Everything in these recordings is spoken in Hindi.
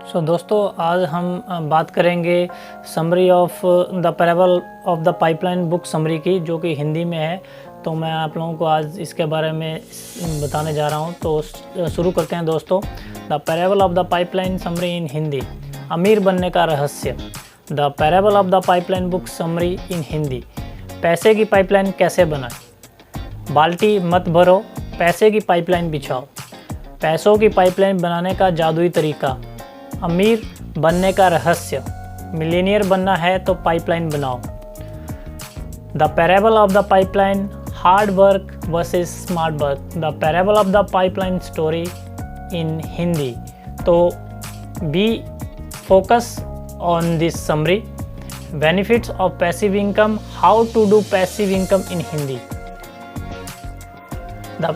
दोस्तों आज हम बात करेंगे summary of the parable of the pipeline book summary की, जो कि हिंदी में है। तो मैं आप लोगों को आज इसके बारे में बताने जा रहा हूं। तो शुरू करते हैं दोस्तों। The parable of the pipeline summary इन हिंदी, अमीर बनने का रहस्य। The parable of the pipeline book summary इन हिंदी, पैसे की पाइपलाइन कैसे बनाएं। बाल्टी मत भरो, पैसे की पाइपलाइन बिछाओ। पैसों की पाइपलाइन बनाने का जादुई तरीका। अमीर बनने का रहस्य। मिलीनियर बनना है तो पाइपलाइन बनाओ। The parable of the pipeline, hard work versus smart work. The parable of the pipeline story in Hindi. तो be focus on this summary. Benefits of passive income, how to do passive income in Hindi. The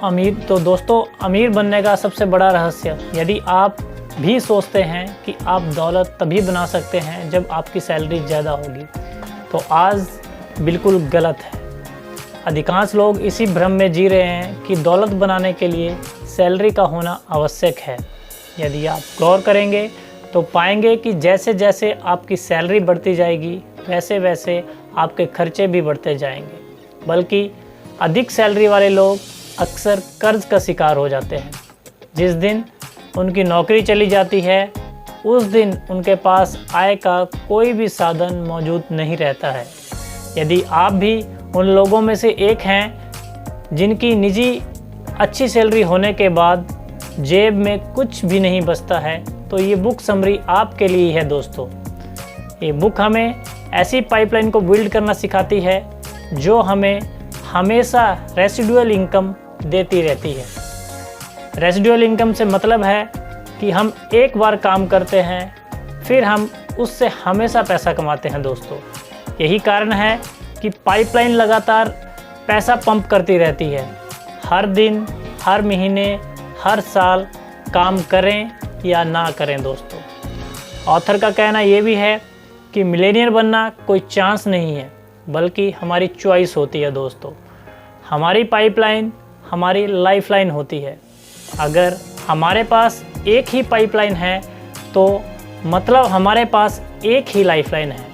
अमीर, तो दोस्तों अमीर बनने का सबसे बड़ा रहस्य। यदि आप भी सोचते हैं कि आप दौलत तभी बना सकते हैं जब आपकी सैलरी ज़्यादा होगी, तो आज बिल्कुल गलत है। अधिकांश लोग इसी भ्रम में जी रहे हैं कि दौलत बनाने के लिए सैलरी का होना आवश्यक है। यदि आप गौर करेंगे तो पाएंगे कि जैसे जैसे आपकी सैलरी बढ़ती जाएगी वैसे वैसे आपके खर्चे भी बढ़ते जाएंगे। बल्कि अधिक सैलरी वाले लोग अक्सर कर्ज का शिकार हो जाते हैं। जिस दिन उनकी नौकरी चली जाती है उस दिन उनके पास आय का कोई भी साधन मौजूद नहीं रहता है। यदि आप भी उन लोगों में से एक हैं जिनकी निजी अच्छी सैलरी होने के बाद जेब में कुछ भी नहीं बचता है, तो ये बुक समरी आपके लिए है दोस्तों। ये बुक हमें ऐसी पाइपलाइन को बिल्ड करना सिखाती है जो हमें हमेशा रेसिडुअल इनकम देती रहती है। रेसिडुअल इनकम से मतलब है कि हम एक बार काम करते हैं फिर हम उससे हमेशा पैसा कमाते हैं दोस्तों। यही कारण है कि पाइपलाइन लगातार पैसा पंप करती रहती है। हर दिन, हर महीने, हर साल काम करें या ना करें दोस्तों। ऑथर का कहना ये भी है कि मिलेनियर बनना कोई चांस नहीं है, बल्कि हमारी चॉइस होती है दोस्तों। हमारी पाइपलाइन हमारी लाइफलाइन होती है। अगर हमारे पास एक ही पाइपलाइन है तो मतलब हमारे पास एक ही लाइफलाइन है।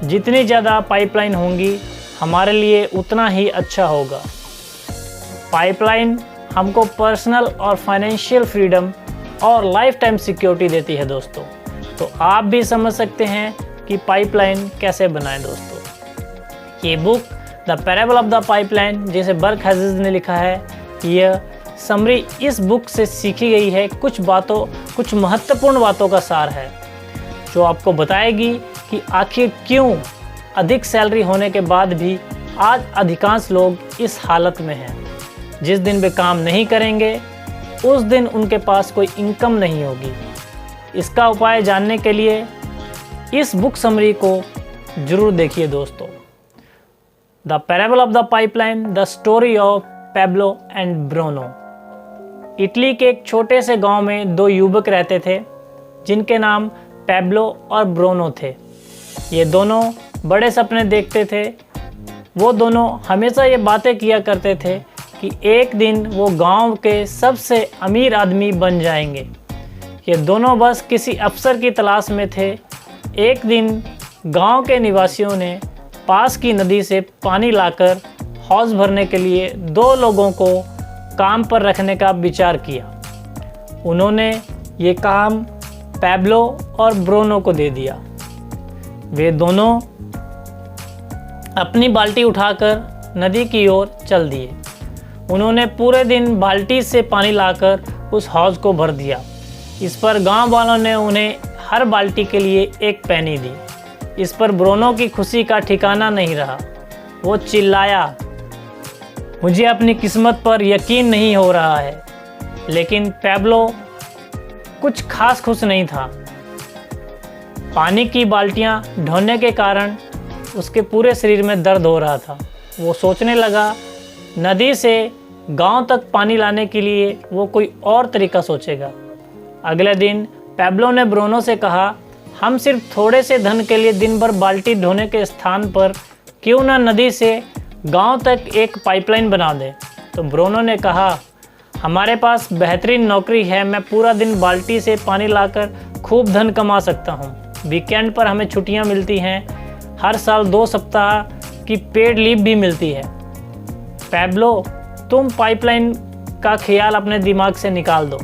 जितनी ज़्यादा पाइपलाइन होंगी हमारे लिए उतना ही अच्छा होगा। पाइपलाइन हमको पर्सनल और फाइनेंशियल फ्रीडम और लाइफ टाइम सिक्योरिटी देती है दोस्तों। तो आप भी समझ सकते हैं कि पाइपलाइन कैसे बनाएं दोस्तों। ये book the parable of the pipeline, जिसे बर्क हेज़ेस ने लिखा है, यह समरी इस बुक से सीखी गई है कुछ महत्वपूर्ण बातों का सार है, जो आपको बताएगी कि आखिर क्यों अधिक सैलरी होने के बाद भी आज अधिकांश लोग इस हालत में हैं। जिस दिन वे काम नहीं करेंगे उस दिन उनके पास कोई इनकम नहीं होगी। इसका उपाय जानने के लिए इस बुक समरी को जरूर देखिए दोस्तों। The parable of the pipeline, the story of Pablo and Bruno. Italy के एक छोटे से गांव में दो युवक रहते थे जिनके नाम पैब्लो और ब्रूनो थे। ये दोनों बड़े सपने देखते थे। वो दोनों हमेशा ये बातें किया करते थे कि एक दिन वो गांव के सबसे अमीर आदमी बन जाएंगे। ये दोनों बस किसी अफसर की तलाश में थे। एक दिन गांव के निवासियों ने पास की नदी से पानी लाकर हौज भरने के लिए दो लोगों को काम पर रखने का विचार किया। उन्होंने ये काम पैब्लो और ब्रूनो को दे दिया। वे दोनों अपनी बाल्टी उठाकर नदी की ओर चल दिए। उन्होंने पूरे दिन बाल्टी से पानी लाकर उस हौज को भर दिया। इस पर गांव वालों ने उन्हें हर बाल्टी के लिए एक पैनी दी। इस पर ब्रूनो की खुशी का ठिकाना नहीं रहा। वो चिल्लाया, मुझे अपनी किस्मत पर यकीन नहीं हो रहा है। लेकिन पैब्लो कुछ खास खुश नहीं था। पानी की बाल्टियां ढोने के कारण उसके पूरे शरीर में दर्द हो रहा था। वो सोचने लगा नदी से गांव तक पानी लाने के लिए वो कोई और तरीका सोचेगा। अगले दिन पैब्लो ने ब्रूनो से कहा, हम सिर्फ थोड़े से धन के लिए दिन भर बाल्टी ढोने के स्थान पर क्यों ना नदी से गांव तक एक पाइपलाइन बना दें। तो ब्रूनो ने कहा, हमारे पास बेहतरीन नौकरी है, मैं पूरा दिन बाल्टी से पानी लाकर खूब धन कमा सकता हूँ। वीकेंड पर हमें छुट्टियाँ मिलती हैं, हर साल 2 सप्ताह की पेड लीव भी मिलती है। पैब्लो, तुम पाइपलाइन का ख्याल अपने दिमाग से निकाल दो।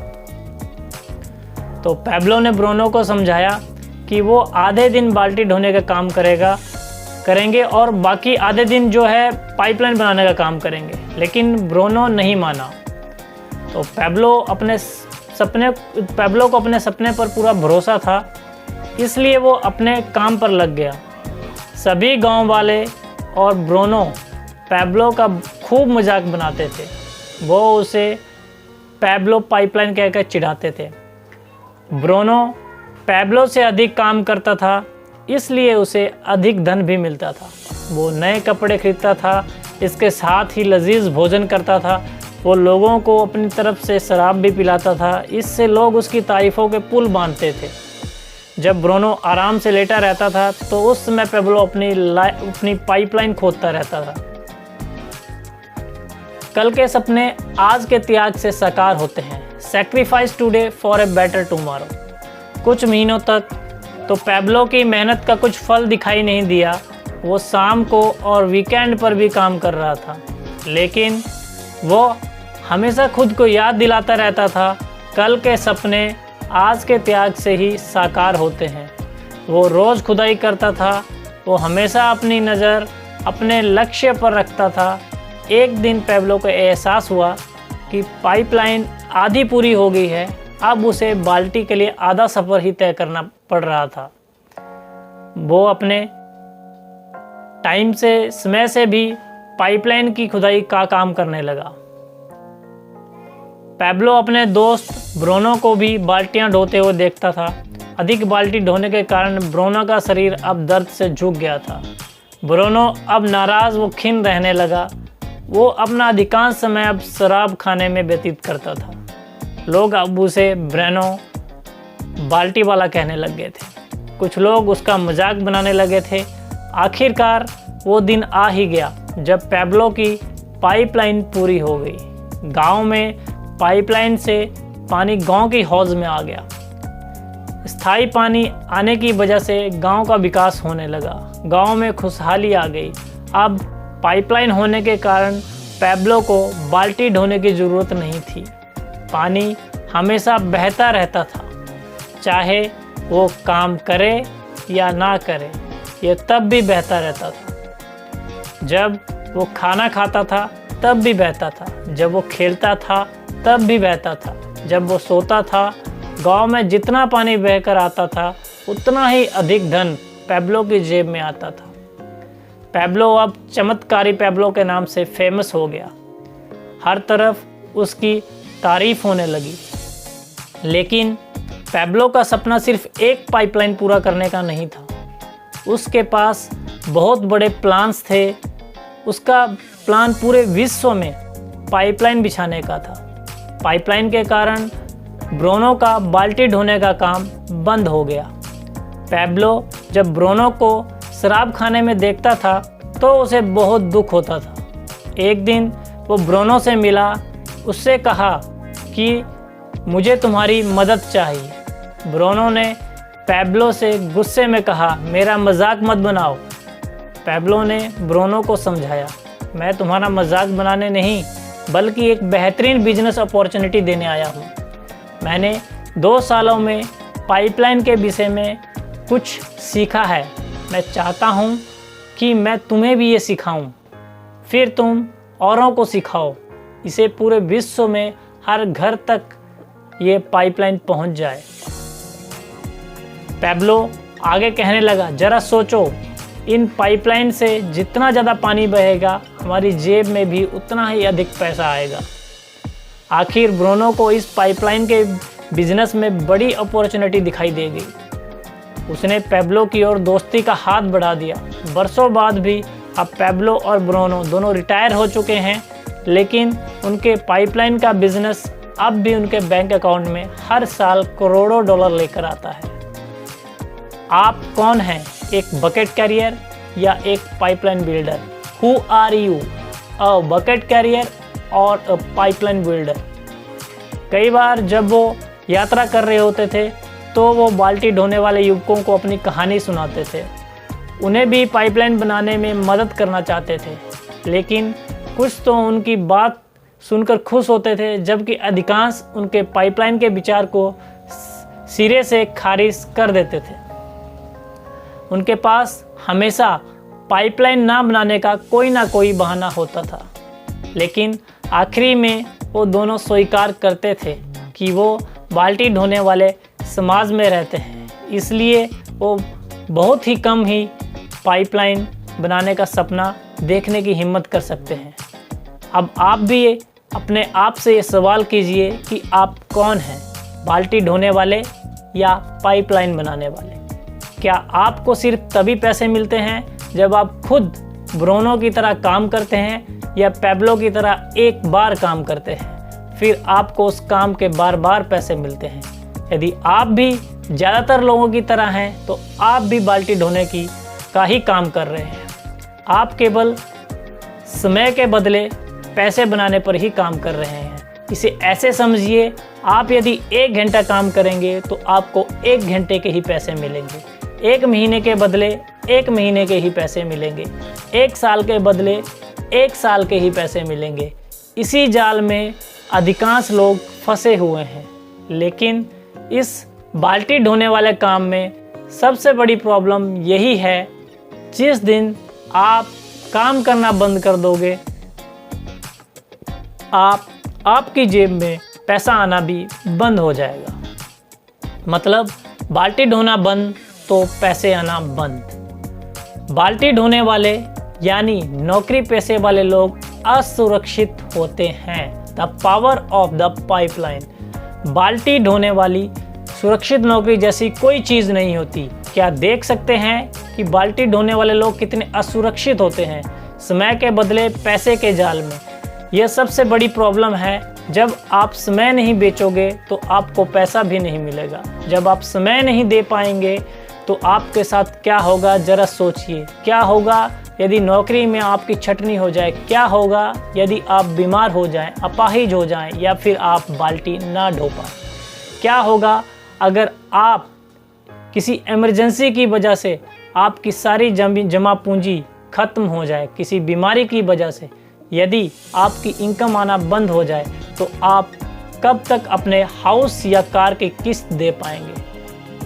तो पैब्लो ने ब्रूनो को समझाया कि वो आधे दिन बाल्टी ढोने का काम करेंगे और बाकी आधे दिन जो है पाइपलाइन बनाने का काम करेंगे, लेकिन ब्रूनो नहीं माना। तो पैब्लो को अपने सपने पर पूरा भरोसा था, इसलिए वो अपने काम पर लग गया। सभी गांव वाले और ब्रूनो पैब्लो का खूब मजाक बनाते थे। वो उसे पैब्लो पाइपलाइन कहकर चिढ़ाते थे। ब्रूनो पैब्लो से अधिक काम करता था, इसलिए उसे अधिक धन भी मिलता था। वो नए कपड़े खरीदता था, इसके साथ ही लजीज भोजन करता था। वो लोगों को अपनी तरफ से शराब भी पिलाता था, इससे लोग उसकी तारीफ़ों के पुल बांधते थे। जब ब्रूनो आराम से लेटा रहता था तो उस समय पैब्लो अपनी पाइपलाइन खोदता रहता था। कल के सपने आज के त्याग से साकार होते हैं। Sacrifice today for a better tomorrow. कुछ महीनों तक तो पैब्लो की मेहनत का कुछ फल दिखाई नहीं दिया। वो शाम को और वीकेंड पर भी काम कर रहा था, लेकिन वो हमेशा खुद को याद दिलाता रहता था, कल के सपने आज के त्याग से ही साकार होते हैं। वो रोज़ खुदाई करता था। वो हमेशा अपनी नज़र अपने लक्ष्य पर रखता था। एक दिन पैब्लो को एहसास हुआ कि पाइपलाइन आधी पूरी हो गई है। अब उसे बाल्टी के लिए आधा सफ़र ही तय करना पड़ रहा था। वो अपने समय से भी पाइपलाइन की खुदाई का काम करने लगा। पैब्लो अपने दोस्त ब्रूनो को भी बाल्टियां ढोते हुए देखता था। अधिक बाल्टी ढोने के कारण ब्रूनो का शरीर अब दर्द से झुक गया था। ब्रूनो अब नाराज़ व खिन्न रहने लगा। वो अपना अधिकांश समय अब शराब खाने में व्यतीत करता था। लोग अब उसे ब्रेनो बाल्टी वाला कहने लग गए थे। कुछ लोग उसका मजाक बनाने लगे थे। आखिरकार वो दिन आ ही गया जब पैब्लो की पाइपलाइन पूरी हो गई। गांव में पाइपलाइन से पानी गांव की हौज में आ गया। स्थायी पानी आने की वजह से गांव का विकास होने लगा। गांव में खुशहाली आ गई। अब पाइपलाइन होने के कारण पैब्लो को बाल्टी ढोने की ज़रूरत नहीं थी। पानी हमेशा बहता रहता था, चाहे वो काम करे या ना करे, ये तब भी बहता रहता था। जब वो खाना खाता था तब भी बहता था। जब वो खेलता था तब भी बहता था। जब वो सोता था, गांव में जितना पानी बहकर आता था उतना ही अधिक धन पैब्लो की जेब में आता था। पैब्लो अब चमत्कारी पैब्लो के नाम से फेमस हो गया। हर तरफ उसकी तारीफ होने लगी। लेकिन पैब्लो का सपना सिर्फ एक पाइपलाइन पूरा करने का नहीं था। उसके पास बहुत बड़े प्लान्स थे। उसका प्लान पूरे विश्व में पाइपलाइन बिछाने का था। पाइपलाइन के कारण ब्रूनो का बाल्टी ढोने का काम बंद हो गया। पैब्लो जब ब्रूनो को शराब खाने में देखता था तो उसे बहुत दुख होता था। एक दिन वो ब्रूनो से मिला, उससे कहा कि मुझे तुम्हारी मदद चाहिए। ब्रूनो ने पैब्लो से गुस्से में कहा, मेरा मजाक मत बनाओ। पैब्लो ने ब्रूनो को समझाया, मैं तुम्हारा मजाक बनाने नहीं बल्कि एक बेहतरीन बिजनेस अपॉर्चुनिटी देने आया हूँ। मैंने 2 सालों में पाइपलाइन के विषय में कुछ सीखा है। मैं चाहता हूँ कि मैं तुम्हें भी ये सिखाऊं, फिर तुम औरों को सिखाओ। इसे पूरे विश्व में हर घर तक ये पाइपलाइन पहुँच जाए। पैब्लो आगे कहने लगा, जरा सोचो, इन पाइपलाइन से जितना ज़्यादा पानी बहेगा हमारी जेब में भी उतना ही अधिक पैसा आएगा। आखिर ब्रूनो को इस पाइपलाइन के बिजनेस में बड़ी अपॉर्चुनिटी दिखाई दे गई। उसने पैब्लो की ओर दोस्ती का हाथ बढ़ा दिया। बरसों बाद भी अब पैब्लो और ब्रूनो दोनों रिटायर हो चुके हैं, लेकिन उनके पाइपलाइन का बिजनेस अब भी उनके बैंक अकाउंट में हर साल करोड़ों डॉलर लेकर आता है। आप कौन हैं, एक बकेट कैरियर या एक pipeline builder? Who are you, a bucket carrier और अ पाइपलाइन बिल्डर? कई बार जब वो यात्रा कर रहे होते थे तो वो बाल्टी ढोने वाले युवकों को अपनी कहानी सुनाते थे। उन्हें भी पाइपलाइन बनाने में मदद करना चाहते थे, लेकिन कुछ तो उनकी बात सुनकर खुश होते थे, जबकि अधिकांश उनके पाइपलाइन के विचार को सिरे से खारिज कर देते थे। उनके पास हमेशा पाइपलाइन ना बनाने का कोई ना कोई बहाना होता था, लेकिन आखिरी में वो दोनों स्वीकार करते थे कि वो बाल्टी ढोने वाले समाज में रहते हैं, इसलिए वो बहुत ही कम ही पाइपलाइन बनाने का सपना देखने की हिम्मत कर सकते हैं। अब आप भी अपने आप से ये सवाल कीजिए कि आप कौन हैं, बाल्टी ढोने वाले या पाइपलाइन बनाने वाले? क्या आपको सिर्फ तभी पैसे मिलते हैं जब आप खुद ब्रोनो की तरह काम करते हैं, या पैब्लो की तरह एक बार काम करते हैं फिर आपको उस काम के बार बार पैसे मिलते हैं? यदि आप भी ज़्यादातर लोगों की तरह हैं तो आप भी बाल्टी ढोने का ही काम कर रहे हैं। आप केवल समय के बदले पैसे बनाने पर ही काम कर रहे हैं। इसे ऐसे समझिए, आप यदि 1 घंटा काम करेंगे तो आपको 1 घंटे के ही पैसे मिलेंगे। 1 महीने के बदले 1 महीने के ही पैसे मिलेंगे। 1 साल के बदले 1 साल के ही पैसे मिलेंगे। इसी जाल में अधिकांश लोग फंसे हुए हैं। लेकिन इस बाल्टी ढोने वाले काम में सबसे बड़ी प्रॉब्लम यही है, जिस दिन आप काम करना बंद कर दोगे, आपकी जेब में पैसा आना भी बंद हो जाएगा। मतलब बाल्टी ढोना बंद तो पैसे आना बंद। बाल्टी ढोने वाले यानी नौकरी पेशे वाले लोग असुरक्षित होते हैं। The power of the pipeline. बाल्टी ढोने वाली सुरक्षित नौकरी जैसी कोई चीज़ नहीं होती। क्या देख सकते हैं कि बाल्टी ढोने वाले लोग कितने असुरक्षित होते हैं, समय के बदले पैसे के जाल में। यह सबसे बड़ी प्रॉब्लम है। जब आप समय नहीं बेचोगे तो आपको पैसा भी नहीं मिलेगा। जब आप समय नहीं दे पाएंगे तो आपके साथ क्या होगा, ज़रा सोचिए। क्या होगा यदि नौकरी में आपकी छटनी हो जाए? क्या होगा यदि आप बीमार हो जाएं, अपाहिज हो जाएं, या फिर आप बाल्टी ना ढो पाएं? क्या होगा अगर आप किसी इमरजेंसी की वजह से आपकी सारी जमा पूंजी खत्म हो जाए, किसी बीमारी की वजह से? यदि आपकी इनकम आना बंद हो जाए तो आप कब तक अपने हाउस या कार की किस्त दे पाएंगे?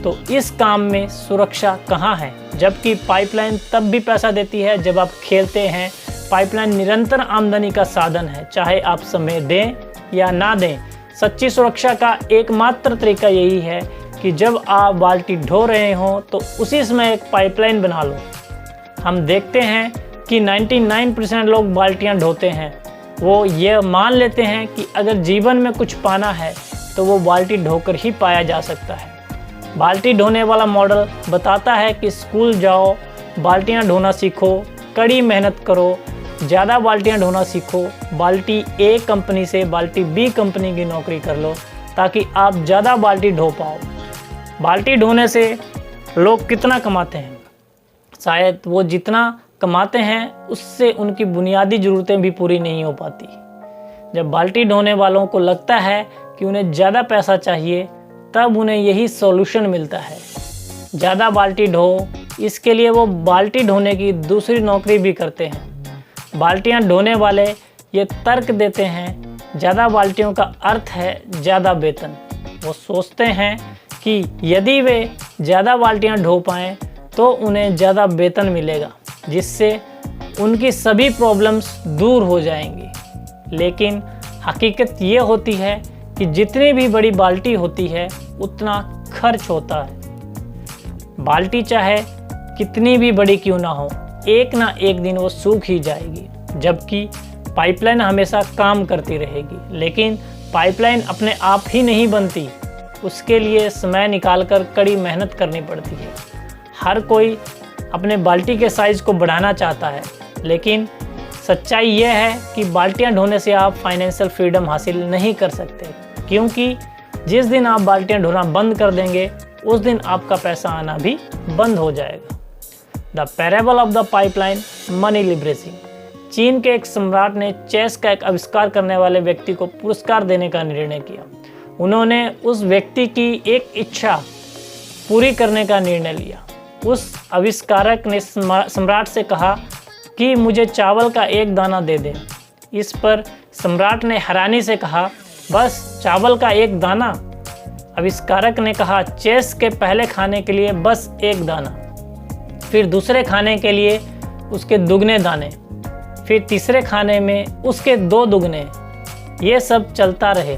तो इस काम में सुरक्षा कहाँ है? जबकि पाइपलाइन तब भी पैसा देती है जब आप खेलते हैं। पाइपलाइन निरंतर आमदनी का साधन है, चाहे आप समय दें या ना दें। सच्ची सुरक्षा का एकमात्र तरीका यही है कि जब आप बाल्टी ढो रहे हों तो उसी समय एक पाइपलाइन बना लो। हम देखते हैं कि 99% लोग बाल्टियां ढोते हैं। वो ये मान लेते हैं कि अगर जीवन में कुछ पाना है तो वो बाल्टी ढोकर ही पाया जा सकता है। बाल्टी ढोने वाला मॉडल बताता है कि स्कूल जाओ, बाल्टियां ढोना सीखो, कड़ी मेहनत करो, ज़्यादा बाल्टियां ढोना सीखो, बाल्टी ए कंपनी से बाल्टी बी कंपनी की नौकरी कर लो ताकि आप ज़्यादा बाल्टी ढो पाओ। बाल्टी ढोने से लोग कितना कमाते हैं? शायद वो जितना कमाते हैं उससे उनकी बुनियादी ज़रूरतें भी पूरी नहीं हो पाती। जब बाल्टी ढोने वालों को लगता है कि उन्हें ज़्यादा पैसा चाहिए, तब उन्हें यही सॉल्यूशन मिलता है, ज़्यादा बाल्टी ढो। इसके लिए वो बाल्टी ढोने की दूसरी नौकरी भी करते हैं। बाल्टियां ढोने वाले ये तर्क देते हैं, ज़्यादा बाल्टियों का अर्थ है ज़्यादा वेतन। वो सोचते हैं कि यदि वे ज़्यादा बाल्टियां ढो पाएँ तो उन्हें ज़्यादा वेतन मिलेगा, जिससे उनकी सभी प्रॉब्लम्स दूर हो जाएंगी। लेकिन हकीकत ये होती है कि जितनी भी बड़ी बाल्टी होती है उतना खर्च होता है। बाल्टी चाहे कितनी भी बड़ी क्यों ना हो, एक ना एक दिन वो सूख ही जाएगी, जबकि पाइपलाइन हमेशा काम करती रहेगी। लेकिन पाइपलाइन अपने आप ही नहीं बनती, उसके लिए समय निकालकर कड़ी मेहनत करनी पड़ती है। हर कोई अपने बाल्टी के साइज़ को बढ़ाना चाहता है, लेकिन सच्चाई यह है कि बाल्टियां ढोने से आप फाइनेंशियल फ्रीडम हासिल नहीं कर सकते, क्योंकि जिस दिन आप बाल्टियां ढोना बंद कर देंगे उस दिन आपका पैसा आना भी बंद हो जाएगा। The parable of the pipeline money leveraging. चीन के एक सम्राट ने चेस का एक आविष्कार करने वाले व्यक्ति को पुरस्कार देने का निर्णय किया। उन्होंने उस व्यक्ति की एक इच्छा पूरी करने का निर्णय लिया। उस आविष्कारक ने सम्राट से कहा कि मुझे चावल का एक दाना दे दें। इस पर सम्राट ने हैरानी से कहा, बस चावल का एक दाना? आविष्कारक ने कहा, चेस के पहले खाने के लिए बस एक दाना, फिर दूसरे खाने के लिए उसके दुगने दाने, फिर तीसरे खाने में उसके 2 दुगने। ये सब चलता रहे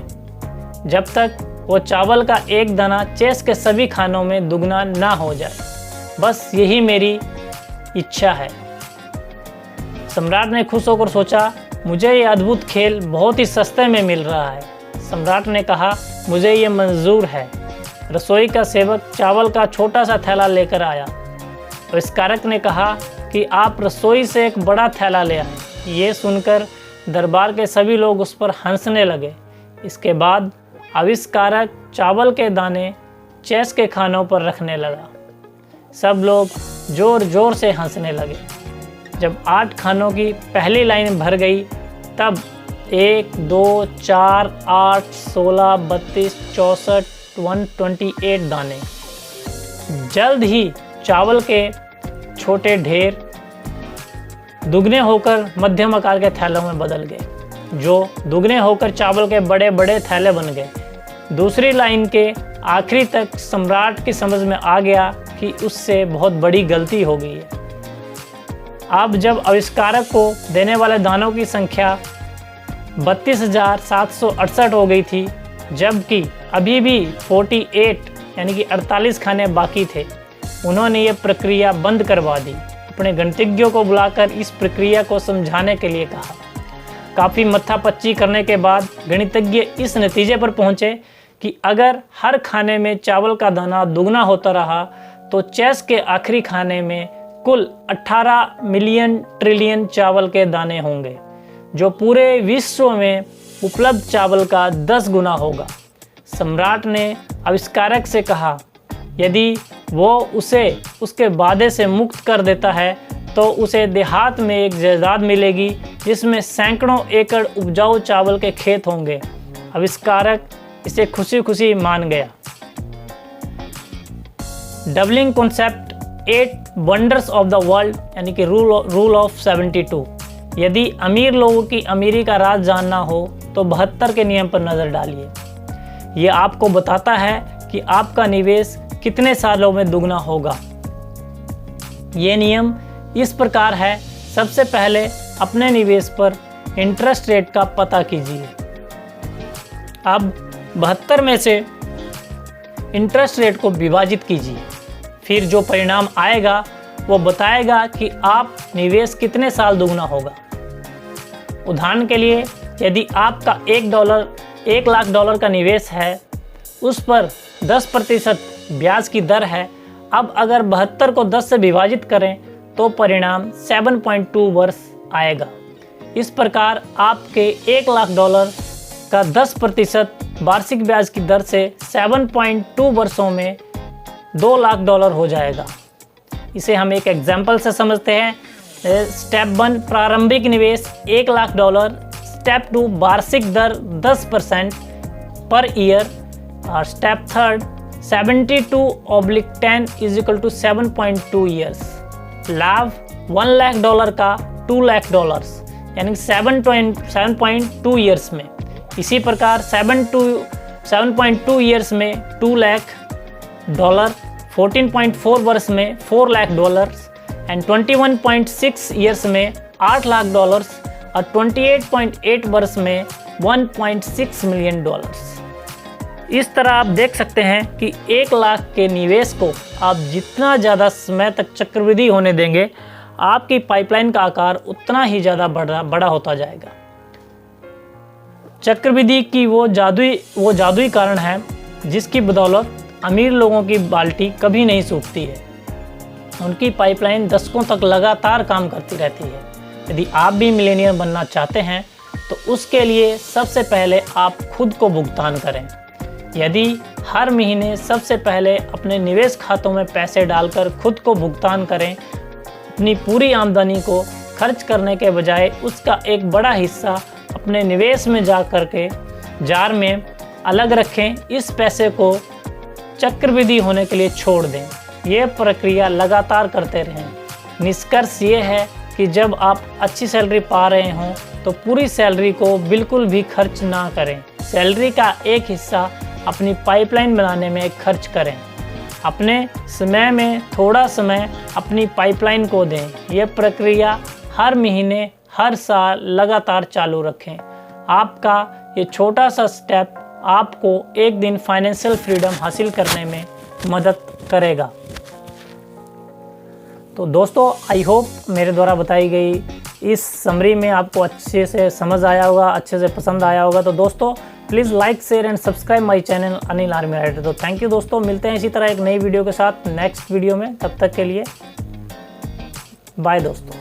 जब तक वो चावल का एक दाना चेस के सभी खानों में दुगना ना हो जाए। बस यही मेरी इच्छा है। सम्राट ने खुश होकर सोचा, मुझे ये अद्भुत खेल बहुत ही सस्ते में मिल रहा है। सम्राट ने कहा, मुझे ये मंजूर है। रसोई का सेवक चावल का छोटा सा थैला लेकर आया। आविष्कारक ने कहा कि आप रसोई से एक बड़ा थैला ले आए। ये सुनकर दरबार के सभी लोग उस पर हंसने लगे। इसके बाद आविष्कारक चावल के दाने चेस के खानों पर रखने लगा। सब लोग जोर जोर से हंसने लगे। जब 8 खानों की पहली लाइन भर गई तब 1, 2, 4, 8, 16, 32, 64, 128 दाने। जल्द ही चावल के छोटे ढेर दुगने होकर मध्यम आकार के थैलों में बदल गए, जो दुगने होकर चावल के बड़े बड़े थैले बन गए। दूसरी लाइन के आखिरी तक सम्राट की समझ में आ गया कि उससे बहुत बड़ी गलती हो गई है। अब जब आविष्कारक को देने वाले दानों की संख्या 32,768 हो गई थी, जबकि अभी भी 48 यानी कि 48 खाने बाकी थे, उन्होंने ये प्रक्रिया बंद करवा दी। अपने गणितज्ञों को बुलाकर इस प्रक्रिया को समझाने के लिए कहा। काफ़ी मत्थापच्ची करने के बाद गणितज्ञ इस नतीजे पर पहुँचे कि अगर हर खाने में चावल का दाना दुगना होता रहा तो चेस के आखिरी खाने में कुल 18 मिलियन ट्रिलियन चावल के दाने होंगे, जो पूरे विश्व में उपलब्ध चावल का 10 गुना होगा। सम्राट ने आविष्कारक से कहा, यदि वो उसे उसके वादे से मुक्त कर देता है तो उसे देहात में एक जायदाद मिलेगी जिसमें सैकड़ों एकड़ उपजाऊ चावल के खेत होंगे। आविष्कारक इसे खुशी खुशी मान गया। Doubling concept 8 wonders of the world यानी कि रूल ऑफ 72। यदि अमीर लोगों की अमीरी का राज जानना हो तो 72 के नियम पर नज़र डालिए। ये आपको बताता है कि आपका निवेश कितने सालों में दुगना होगा। ये नियम इस प्रकार है, सबसे पहले अपने निवेश पर इंटरेस्ट रेट का पता कीजिए। अब 72 में से इंटरेस्ट रेट को विभाजित कीजिए, फिर जो परिणाम आएगा वो बताएगा कि आप निवेश कितने साल दुगना होगा। उदाहरण के लिए, यदि आपका $1 लाख डॉलर का निवेश है, उस पर 10% ब्याज की दर है। अब अगर 72 को 10 से विभाजित करें तो परिणाम 7.2 वर्ष आएगा। इस प्रकार आपके $1 लाख का 10% वार्षिक ब्याज की दर से 7.2 वर्षों में $2 लाख हो जाएगा। इसे हम एक एग्जाम्पल से समझते हैं। स्टेप 1 प्रारंभिक निवेश $1 लाख। स्टेप 2 वार्षिक दर 10% पर ईयर। और स्टेप 3 72/10 = 7.2 ईयर्स। लाभ $1 लाख का $2 लाख यानी 7.2 ईयर्स में। इसी प्रकार 7.2 ईयर्स में $2 लाख, 14.4 वर्ष में $4 लाख एंड 21.6 ईयर्स में $8 लाख और 28.8 वर्ष में $1.6 मिलियन। इस तरह आप देख सकते हैं कि 1 लाख के निवेश को आप जितना ज़्यादा समय तक चक्रवृद्धि होने देंगे, आपकी पाइपलाइन का आकार उतना ही ज़्यादा बड़ा होता जाएगा। चक्रवृद्धि की वो जादुई कारण है जिसकी बदौलत अमीर लोगों की बाल्टी कभी नहीं सूखती है। उनकी पाइपलाइन दशकों तक लगातार काम करती रहती है। यदि आप भी मिलेनियर बनना चाहते हैं तो उसके लिए सबसे पहले आप खुद को भुगतान करें। यदि हर महीने सबसे पहले अपने निवेश खातों में पैसे डालकर खुद को भुगतान करें, अपनी पूरी आमदनी को खर्च करने के बजाय उसका एक बड़ा हिस्सा अपने निवेश में जा करके जार में अलग रखें, इस पैसे को चक्रवृद्धि होने के लिए छोड़ दें। ये प्रक्रिया लगातार करते रहें। निष्कर्ष ये है कि जब आप अच्छी सैलरी पा रहे हों तो पूरी सैलरी को बिल्कुल भी खर्च ना करें। सैलरी का एक हिस्सा अपनी पाइपलाइन बनाने में खर्च करें। अपने समय में थोड़ा समय अपनी पाइपलाइन को दें। यह प्रक्रिया हर महीने, हर साल लगातार चालू रखें। आपका ये छोटा सा स्टेप आपको एक दिन फाइनेंशियल फ्रीडम हासिल करने में मदद करेगा। तो दोस्तों, आई होप मेरे द्वारा बताई गई इस समरी में आपको अच्छे से समझ आया होगा, अच्छे से पसंद आया होगा। तो दोस्तों, please like, share and subscribe my channel Anil army rider. तो थैंक यू दोस्तों, मिलते हैं इसी तरह एक नई वीडियो के साथ नेक्स्ट वीडियो में। तब तक के लिए बाय दोस्तों।